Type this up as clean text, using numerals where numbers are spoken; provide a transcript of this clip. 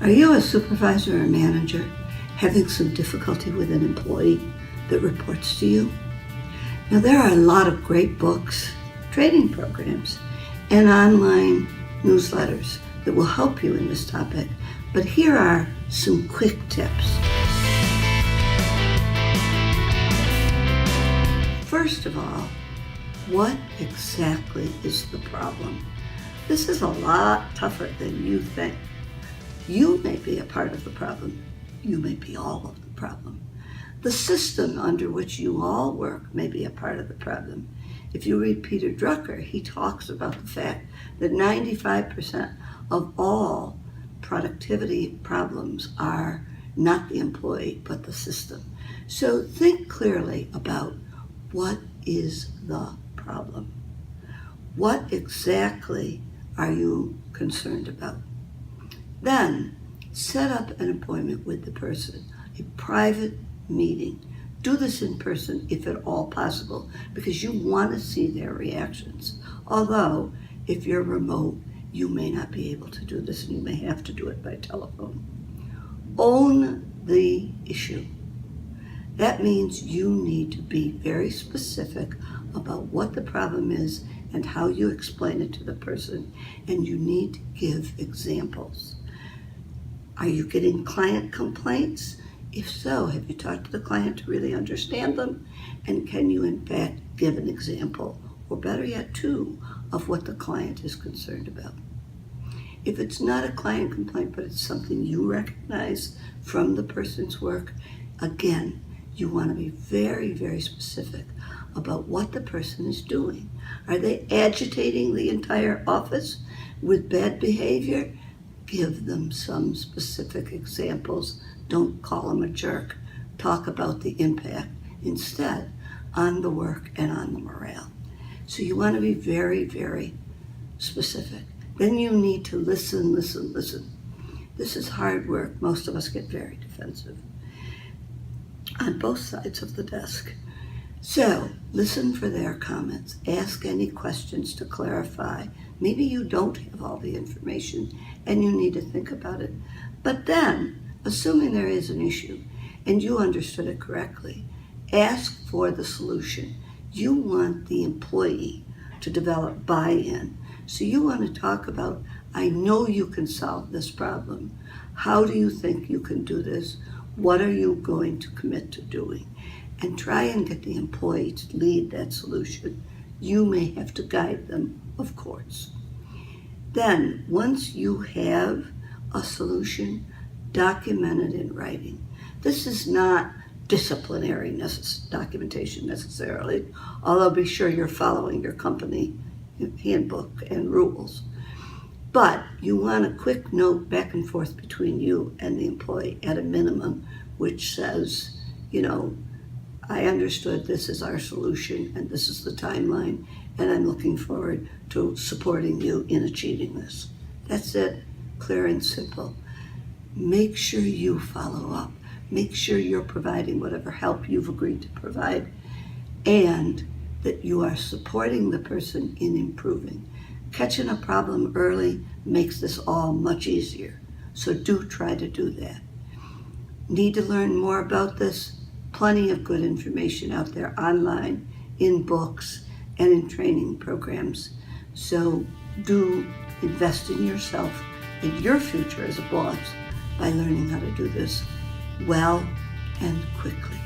Are you a supervisor or manager having some difficulty with an employee that reports to you? Now, there are a lot of great books, training programs, and online newsletters that will help you in this topic, but here are some quick tips. First of all, what exactly is the problem? This is a lot tougher than you think. You may be a part of the problem. You may be all of the problem. The system under which you all work may be a part of the problem. If you read Peter Drucker, he talks about the fact that 95% of all productivity problems are not the employee, but the system. So think clearly about what is the problem. What exactly are you concerned about? Then set up an appointment with the person, a private meeting. Do this in person if at all possible, because you want to see their reactions. Although, if you're remote, you may not be able to do this and you may have to do it by telephone. Own the issue. That means you need to be very specific about what the problem is and how you explain it to the person, and you need to give examples. Are you getting client complaints? If so, have you talked to the client to really understand them? And can you in fact give an example, or better yet, two, of what the client is concerned about? If it's not a client complaint, but it's something you recognize from the person's work, again, you want to be very, very specific about what the person is doing. Are they agitating the entire office with bad behavior? Give them some specific examples. Don't call them a jerk. Talk about the impact instead on the work and on the morale. So you want to be very, very specific. Then you need to listen. This is hard work. Most of us get very defensive on both sides of the desk. So listen for their comments. Ask any questions to clarify. Maybe you don't have all the information and you need to think about it. But then, assuming there is an issue and you understood it correctly, ask for the solution. You want the employee to develop buy-in. So you want to talk about, I know you can solve this problem. How do you think you can do this? What are you going to commit to doing? And try and get the employee to lead that solution. You may have to guide them, of course. Then, once you have a solution, document it in writing. This is not disciplinary documentation necessarily, although be sure you're following your company handbook and rules. But you want a quick note back and forth between you and the employee at a minimum, which says, I understood this is our solution and this is the timeline, and I'm looking forward to supporting you in achieving this. That's it, clear and simple. Make sure you follow up. Make sure you're providing whatever help you've agreed to provide, and that you are supporting the person in improving. Catching a problem early makes this all much easier, so do try to do that. Need to learn more about this? Plenty of good information out there online, in books, and in training programs. So do invest in yourself and your future as a boss by learning how to do this well and quickly.